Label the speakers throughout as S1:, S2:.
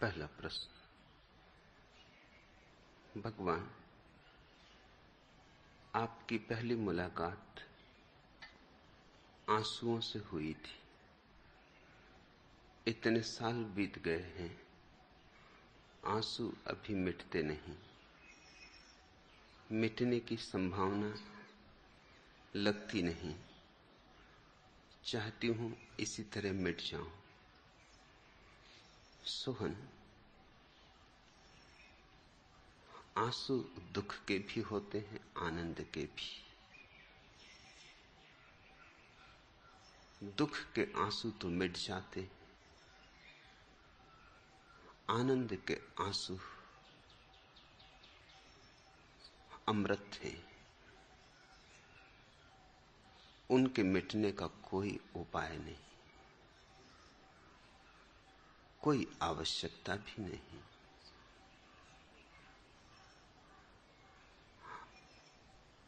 S1: पहला प्रश्न। भगवान, आपकी पहली मुलाकात आंसुओं से हुई थी। इतने साल बीत गए हैं, आंसू अभी मिटते नहीं। मिटने की संभावना लगती नहीं। चाहती हूं इसी तरह मिट जाऊं। सोहन, आंसू दुख के भी होते हैं, आनंद के भी। दुख के आंसू तो मिट जाते हैं, आनंद के आंसू अमृत हैं। उनके मिटने का कोई उपाय नहीं, कोई आवश्यकता भी नहीं।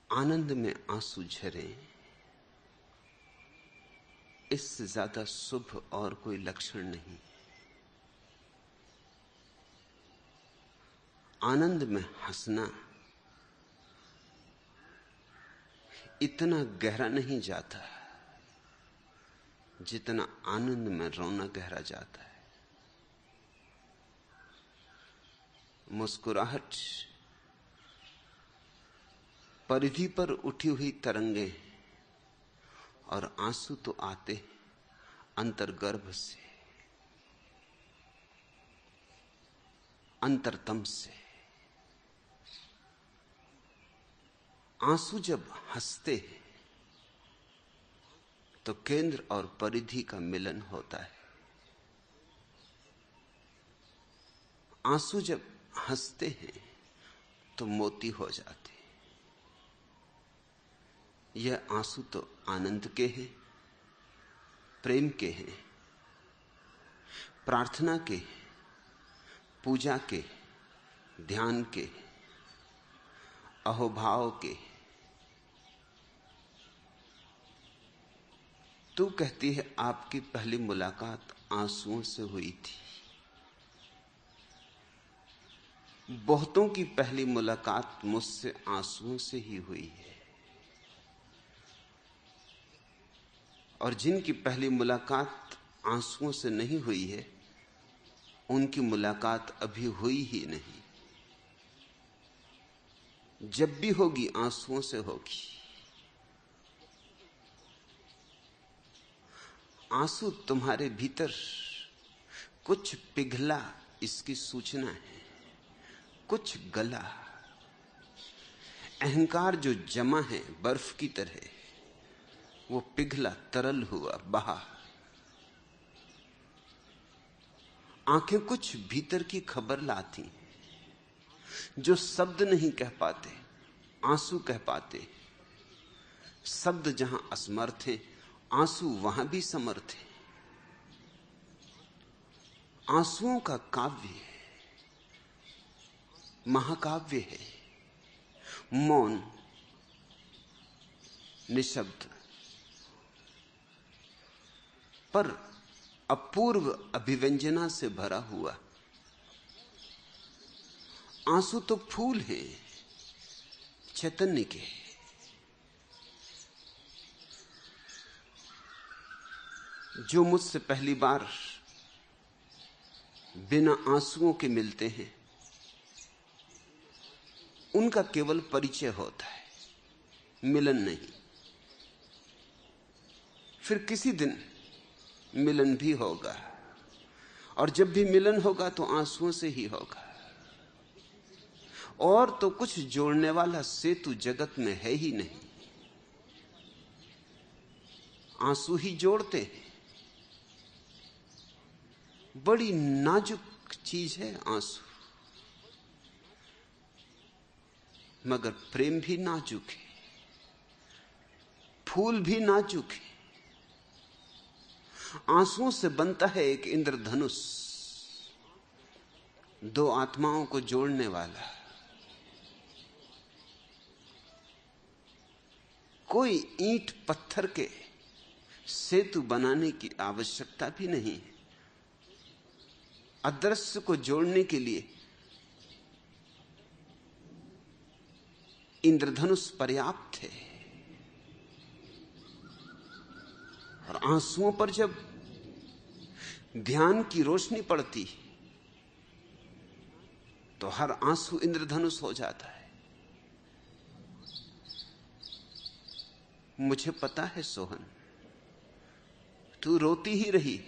S1: आनंद में आंसू झरे, इससे ज्यादा शुभ और कोई लक्षण नहीं। आनंद में हंसना इतना गहरा नहीं जाता जितना आनंद में रोना गहरा जाता है। मुस्कुराहट परिधि पर उठी हुई तरंगे, और आंसू तो आते अंतर्गर्भ से, अंतरतम से। आंसू जब हंसते हैं तो केंद्र और परिधि का मिलन होता है। आंसू जब हंसते हैं तो मोती हो जाते हैं। यह आंसू तो आनंद के हैं, प्रेम के हैं, प्रार्थना के, पूजा के, ध्यान के, अहोभाव के। तू कहती है आपकी पहली मुलाकात आंसुओं से हुई थी। बहुतों की पहली मुलाकात मुझसे आंसुओं से ही हुई है, और जिनकी पहली मुलाकात आंसुओं से नहीं हुई है, उनकी मुलाकात अभी हुई ही नहीं। जब भी होगी आंसुओं से होगी। आंसू तुम्हारे भीतर कुछ पिघला, इसकी सूचना है। कुछ गला, अहंकार जो जमा है बर्फ की तरह, वो पिघला, तरल हुआ, बहा। आंखें कुछ भीतर की खबर लाती जो शब्द नहीं कह पाते, आंसू कह पाते। शब्द जहां असमर्थ है, आंसू वहां भी समर्थ है। आंसुओं का काव्य है, महाकाव्य है। मौन, निशब्द, पर अपूर्व अभिव्यंजना से भरा हुआ। आंसू तो फूल हैं चैतन्य के। जो मुझसे पहली बार बिना आंसुओं के मिलते हैं, उनका केवल परिचय होता है, मिलन नहीं। फिर किसी दिन मिलन भी होगा, और जब भी मिलन होगा तो आंसुओं से ही होगा। और तो कुछ जोड़ने वाला सेतु जगत में है ही नहीं। आंसू ही जोड़ते हैं। बड़ी नाजुक चीज है आंसू, मगर प्रेम भी नाजुक है, फूल भी नाजुक है। आंसुओं से बनता है एक इंद्रधनुष, दो आत्माओं को जोड़ने वाला। कोई ईंट पत्थर के सेतु बनाने की आवश्यकता भी नहीं है। अदृश्य को जोड़ने के लिए इंद्रधनुष पर्याप्त थे। और आंसुओं पर जब ध्यान की रोशनी पड़ती तो हर आंसू इंद्रधनुष हो जाता है। मुझे पता है सोहन, तू रोती ही रही,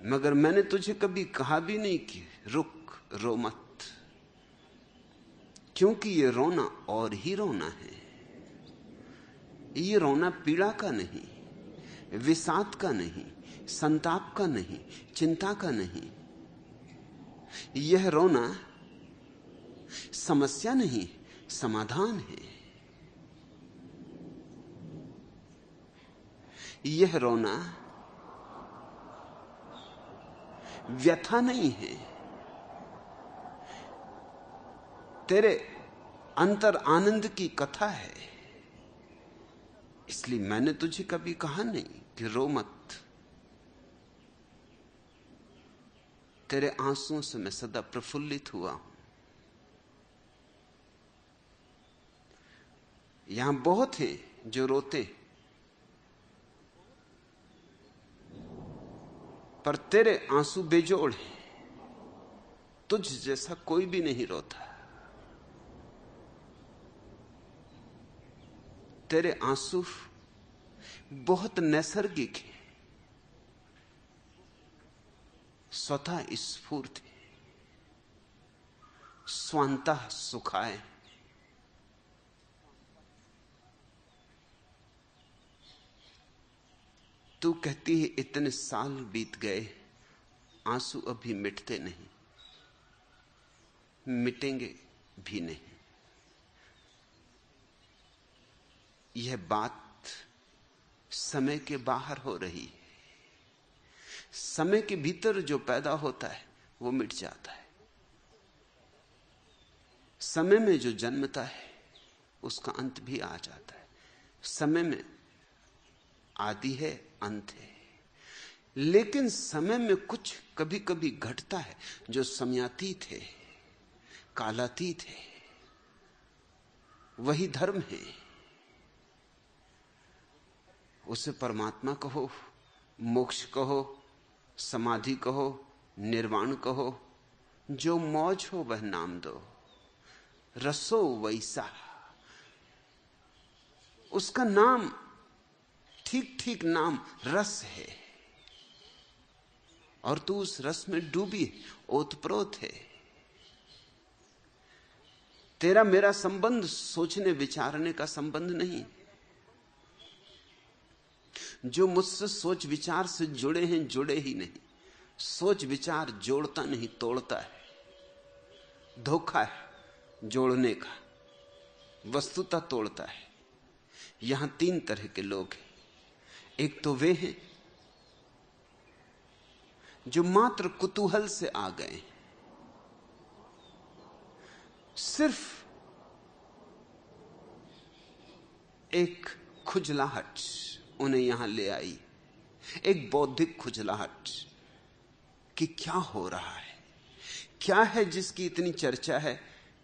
S1: मगर मैंने तुझे कभी कहा भी नहीं कि रुक, रो मत, क्योंकि ये रोना और ही रोना है। ये रोना पीड़ा का नहीं, विषाद का नहीं, संताप का नहीं, चिंता का नहीं। यह रोना समस्या नहीं, समाधान है। यह रोना व्यथा नहीं है, तेरे अंतर आनंद की कथा है। इसलिए मैंने तुझे कभी कहा नहीं कि रो मत। तेरे आंसुओं से मैं सदा प्रफुल्लित हुआ हूं। यहां बहुत हैं जो रोते, पर तेरे आंसू बेजोड़ हैं। तुझ जैसा कोई भी नहीं रोता। तेरे आंसू बहुत नैसर्गिक हैं, स्वतः स्फूर्त है, स्वांतः सुखाए। तू कहती है इतने साल बीत गए, आंसू अभी मिटते नहीं, मिटेंगे भी नहीं। यह बात समय के बाहर हो रही है। समय के भीतर जो पैदा होता है वो मिट जाता है। समय में जो जन्मता है उसका अंत भी आ जाता है। समय में आदि है, अंत है, लेकिन समय में कुछ कभी कभी घटता है जो समयातीत है, कालातीत है। वही धर्म है। उसे परमात्मा कहो, मोक्ष कहो, समाधि कहो, निर्वाण कहो, जो मौज हो वह नाम दो। रसो वैसा, उसका नाम ठीक ठीक नाम रस है। और तू उस रस में डूबी, ओतप्रोत है। तेरा मेरा संबंध सोचने विचारने का संबंध नहीं। जो मुझसे सोच विचार से जुड़े हैं जुड़े ही नहीं। सोच विचार जोड़ता नहीं, तोड़ता है। धोखा है जोड़ने का, वस्तुतः तोड़ता है। यहां तीन तरह के लोग हैं। एक तो वे हैं जो मात्र कुतूहल से आ गए, सिर्फ एक खुजलाहट उन्हें यहां ले आई, एक बौद्धिक खुजलाहट कि क्या हो रहा है, क्या है जिसकी इतनी चर्चा है,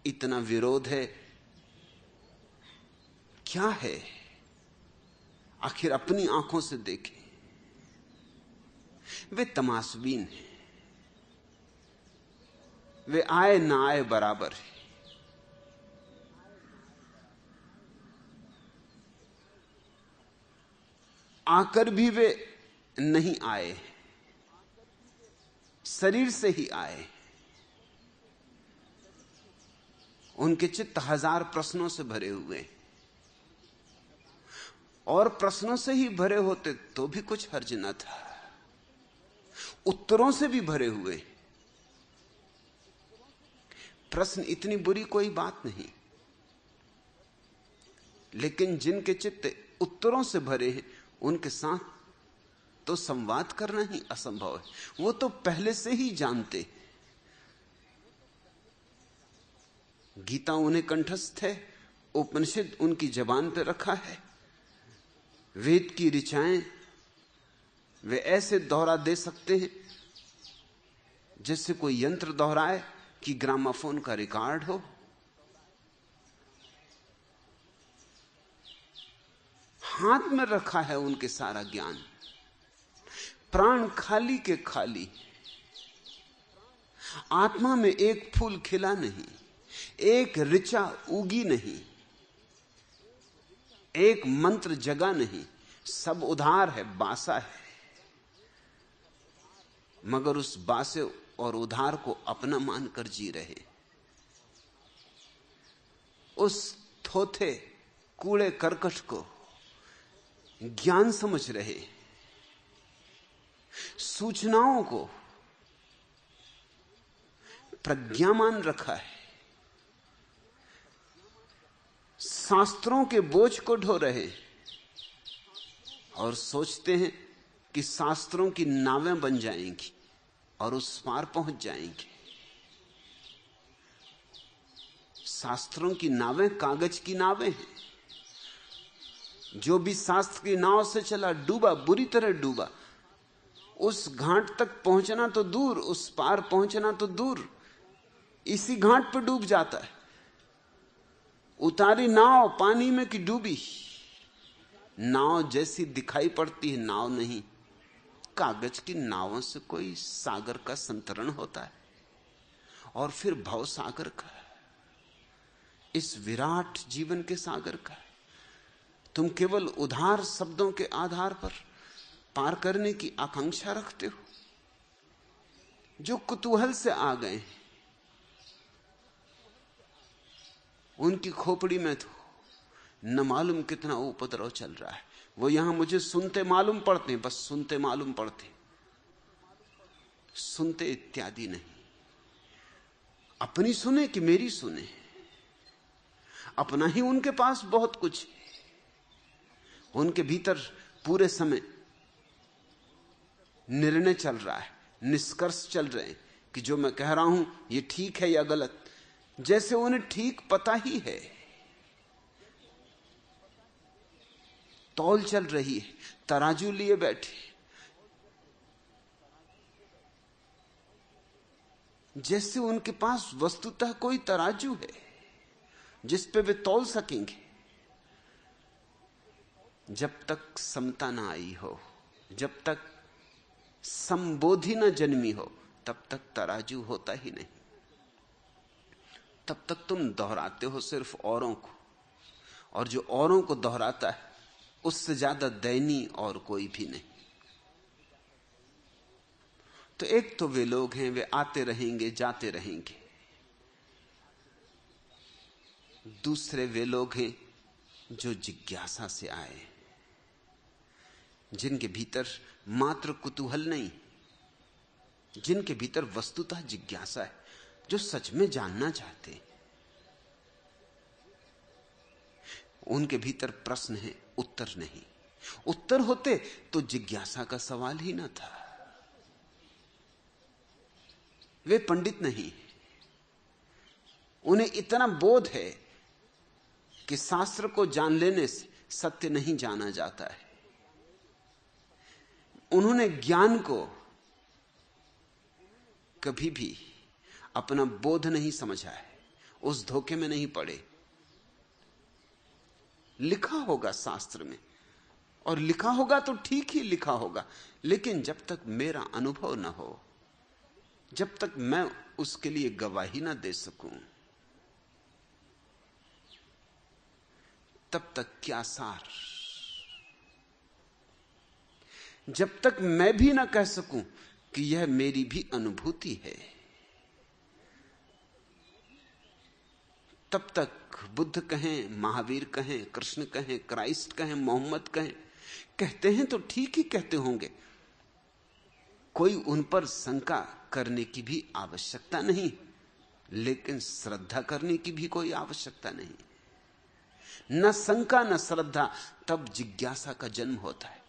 S1: इतना विरोध है, क्या है, आखिर अपनी आंखों से देखें। वे तमाशबीन हैं, वे आए ना आए बराबर है। आकर भी वे नहीं आए, शरीर से ही आए। उनके चित्त हजार प्रश्नों से भरे हुए, और प्रश्नों से ही भरे होते तो भी कुछ हर्ज न था। उत्तरों से भी भरे हुए। प्रश्न इतनी बुरी कोई बात नहीं, लेकिन जिनके चित्त उत्तरों से भरे हैं उनके साथ तो संवाद करना ही असंभव है। वो तो पहले से ही जानते। गीता उन्हें कंठस्थ है, उपनिषद उनकी जबान पर रखा है, वेद की ऋचाएं वे ऐसे दोहरा दे सकते हैं जैसे कोई यंत्र दोहराए कि ग्रामाफोन का रिकॉर्ड हो। हाथ में रखा है उनके सारा ज्ञान। प्राण खाली के खाली, आत्मा में एक फूल खिला नहीं, एक ऋचा उगी नहीं, एक मंत्र जगा नहीं, सब उधार है, बासा है। मगर उस बासे और उधार को अपना मानकर जी रहे, उस थोथे कूड़े करकट को ज्ञान समझ रहे, सूचनाओं को प्रज्ञा मान रखा है, शास्त्रों के बोझ को ढो रहे और सोचते हैं कि शास्त्रों की नावें बन जाएंगी और उस पार पहुंच जाएंगे। शास्त्रों की नावें कागज की नावें हैं। जो भी शास्त्र की नाव से चला डूबा, बुरी तरह डूबा। उस घाट तक पहुंचना तो दूर, उस पार पहुंचना तो दूर, इसी घाट पर डूब जाता है। उतारी नाव पानी में कि डूबी, नाव जैसी दिखाई पड़ती है, नाव नहीं। कागज की नावों से कोई सागर का संतरण होता है, और फिर भव सागर का, इस विराट जीवन के सागर का तुम केवल उधार शब्दों के आधार पर पार करने की आकांक्षा रखते हो। जो कुतूहल से आ गए उनकी खोपड़ी में तो न मालूम कितना उपद्रव चल रहा है। वो यहां मुझे सुनते मालूम पड़ते हैं, बस सुनते मालूम पड़ते, सुनते इत्यादि नहीं। अपनी सुने कि मेरी सुने, अपना ही उनके पास बहुत कुछ है। उनके भीतर पूरे समय निर्णय चल रहा है, निष्कर्ष चल रहे हैं कि जो मैं कह रहा हूं ये ठीक है या गलत, जैसे उन्हें ठीक पता ही है। तौल चल रही है, तराजू लिए बैठे, जैसे उनके पास वस्तुतः कोई तराजू है जिस पे वे तौल सकेंगे। जब तक समता ना आई हो, जब तक संबोधि न जन्मी हो, तब तक तराजू होता ही नहीं। तब तक तुम दोहराते हो सिर्फ औरों को, और जो औरों को दोहराता है उससे ज्यादा दयनीय और कोई भी नहीं। तो एक तो वे लोग हैं, वे आते रहेंगे जाते रहेंगे। दूसरे वे लोग हैं जो जिज्ञासा से आए, जिनके भीतर मात्र कुतूहल नहीं, जिनके भीतर वस्तुतः जिज्ञासा है, जो सच में जानना चाहते हैं। उनके भीतर प्रश्न है, उत्तर नहीं। उत्तर होते तो जिज्ञासा का सवाल ही ना था। वे पंडित नहीं, उन्हें इतना बोध है कि शास्त्र को जान लेने से सत्य नहीं जाना जाता है। उन्होंने ज्ञान को कभी भी अपना बोध नहीं समझा है, उस धोखे में नहीं पड़े। लिखा होगा शास्त्र में, और लिखा होगा तो ठीक ही लिखा होगा, लेकिन जब तक मेरा अनुभव ना हो, जब तक मैं उसके लिए गवाही ना दे सकूं, तब तक क्या सार। जब तक मैं भी ना कह सकूं कि यह मेरी भी अनुभूति है, तब तक बुद्ध कहें, महावीर कहें, कृष्ण कहें, क्राइस्ट कहें, मोहम्मद कहें, कहते हैं तो ठीक ही कहते होंगे। कोई उन पर शंका करने की भी आवश्यकता नहीं, लेकिन श्रद्धा करने की भी कोई आवश्यकता नहीं। न शंका न श्रद्धा, तब जिज्ञासा का जन्म होता है।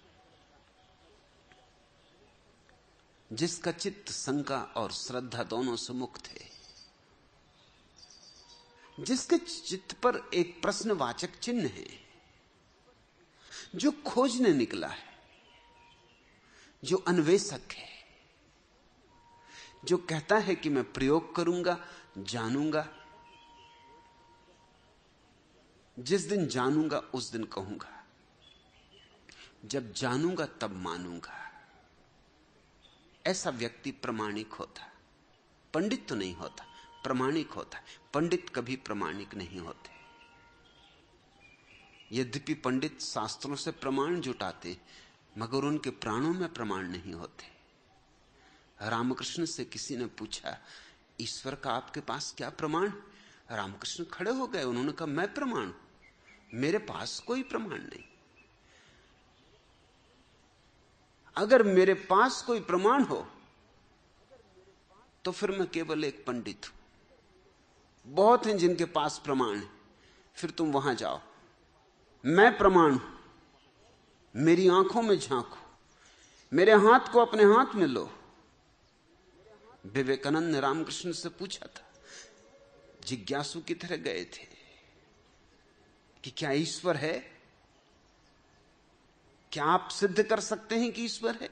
S1: जिसका चित्त शंका और श्रद्धा दोनों से मुक्त है, जिसके चित्त पर एक प्रश्नवाचक चिन्ह है, जो खोजने निकला है, जो अन्वेषक है, जो कहता है कि मैं प्रयोग करूंगा, जानूंगा, जिस दिन जानूंगा उस दिन कहूंगा, जब जानूंगा तब मानूंगा, ऐसा व्यक्ति प्रामाणिक होता। पंडित तो नहीं होता, प्रामाणिक होता। पंडित कभी प्रामाणिक नहीं होते। यद्यपि पंडित शास्त्रों से प्रमाण जुटाते, मगर उनके प्राणों में प्रमाण नहीं होते। रामकृष्ण से किसी ने पूछा, ईश्वर का आपके पास क्या प्रमाण? रामकृष्ण खड़े हो गए, उन्होंने कहा, मैं प्रमाण, मेरे पास कोई प्रमाण नहीं। अगर मेरे पास कोई प्रमाण हो तो फिर मैं केवल एक पंडित हूं। बहुत हैं जिनके पास प्रमाण है, फिर तुम वहां जाओ। मैं प्रमाण हूं। मेरी आंखों में झांको, मेरे हाथ को अपने हाथ में लो। विवेकानंद ने रामकृष्ण से पूछा था, जिज्ञासु की तरह गए थे कि क्या ईश्वर है? क्या आप सिद्ध कर सकते हैं कि ईश्वर है?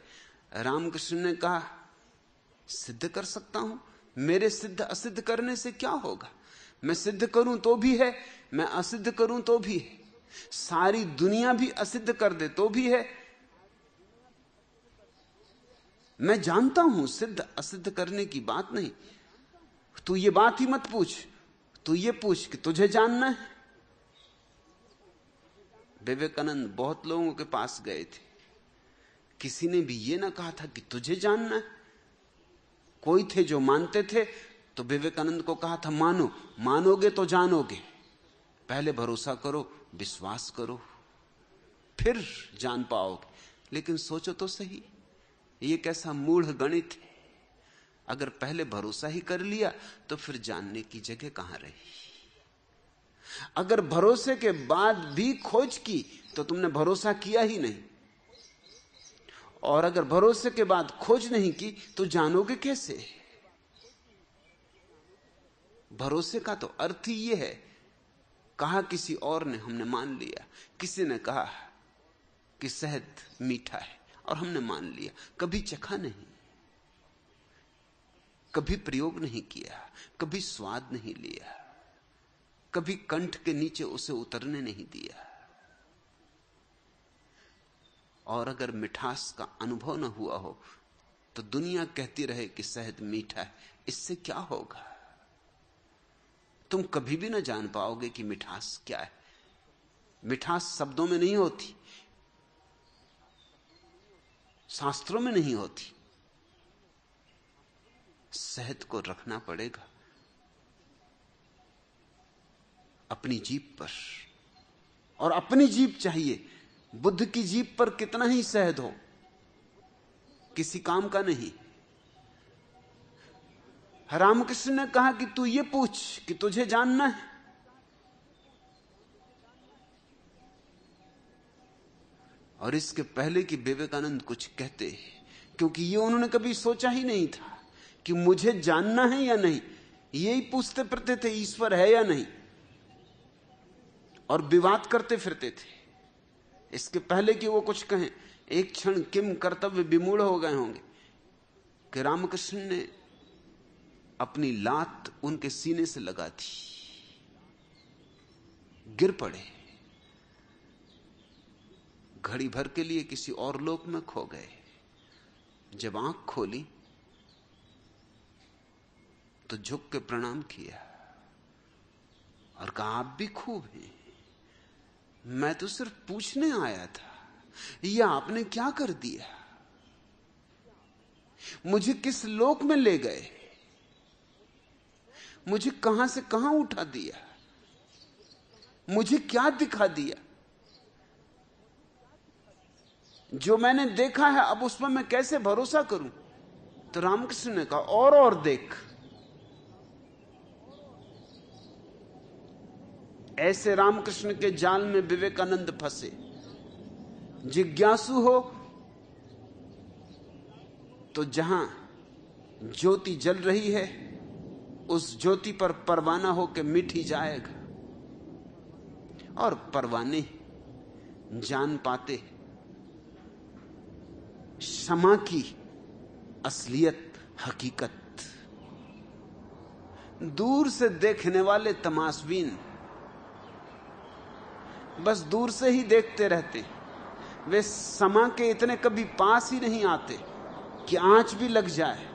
S1: रामकृष्ण ने कहा, सिद्ध कर सकता हूं। मेरे सिद्ध असिद्ध करने से क्या होगा? मैं सिद्ध करूं तो भी है, मैं असिद्ध करूं तो भी है। सारी दुनिया भी असिद्ध कर दे तो भी है। मैं जानता हूं सिद्ध असिद्ध करने की बात नहीं। तू ये बात ही मत पूछ, तू ये पूछ कि तुझे जानना है। विवेकानंद बहुत लोगों के पास गए थे, किसी ने भी ये ना कहा था कि तुझे जानना है। कोई थे जो मानते थे, तो विवेकानंद को कहा था, मानो, मानोगे तो जानोगे। पहले भरोसा करो, विश्वास करो, फिर जान पाओगे। लेकिन सोचो तो सही, ये कैसा मूढ़ गणित है। अगर पहले भरोसा ही कर लिया तो फिर जानने की जगह कहां रही? अगर भरोसे के बाद भी खोज की तो तुमने भरोसा किया ही नहीं। और अगर भरोसे के बाद खोज नहीं की तो जानोगे कैसे? भरोसे का तो अर्थ ही यह है, कहा किसी और ने, हमने मान लिया। किसी ने कहा कि शहद मीठा है और हमने मान लिया। कभी चखा नहीं, कभी प्रयोग नहीं किया, कभी स्वाद नहीं लिया, कभी कंठ के नीचे उसे उतरने नहीं दिया। और अगर मिठास का अनुभव न हुआ हो तो दुनिया कहती रहे कि शहद मीठा है, इससे क्या होगा? तुम कभी भी ना जान पाओगे कि मिठास क्या है। मिठास शब्दों में नहीं होती, शास्त्रों में नहीं होती। शहद को रखना पड़ेगा अपनी जीभ पर, और अपनी जीभ चाहिए। बुद्ध की जीभ पर कितना ही शहद हो, किसी काम का नहीं। रामकृष्ण ने कहा कि तू ये पूछ कि तुझे जानना है। और इसके पहले कि विवेकानंद कुछ कहते, क्योंकि ये उन्होंने कभी सोचा ही नहीं था कि मुझे जानना है या नहीं। यही पूछते फिरते थे, ईश्वर है या नहीं, और विवाद करते फिरते थे। इसके पहले कि वो कुछ कहें, एक क्षण किम कर्तव्य विमूढ़ हो गए होंगे कि रामकृष्ण ने अपनी लात उनके सीने से लगा दी, गिर पड़े, घड़ी भर के लिए किसी और लोक में खो गए। जब आंख खोली तो झुक के प्रणाम किया और कहा, आप भी खूब हैं, मैं तो सिर्फ पूछने आया था, ये आपने क्या कर दिया? मुझे किस लोक में ले गए? मुझे कहां से कहां उठा दिया? मुझे क्या दिखा दिया? जो मैंने देखा है अब उस पर मैं कैसे भरोसा करूं? तो रामकृष्ण ने कहा, और देख। ऐसे रामकृष्ण के जाल में विवेकानंद फंसे। जिज्ञासु हो तो जहां ज्योति जल रही है उस ज्योति पर परवाना होकर मिट ही जाएगा। और परवाने जान पाते समा की असलियत, हकीकत। दूर से देखने वाले तमाशबीन बस दूर से ही देखते रहते, वे समा के इतने कभी पास ही नहीं आते कि आंच भी लग जाए।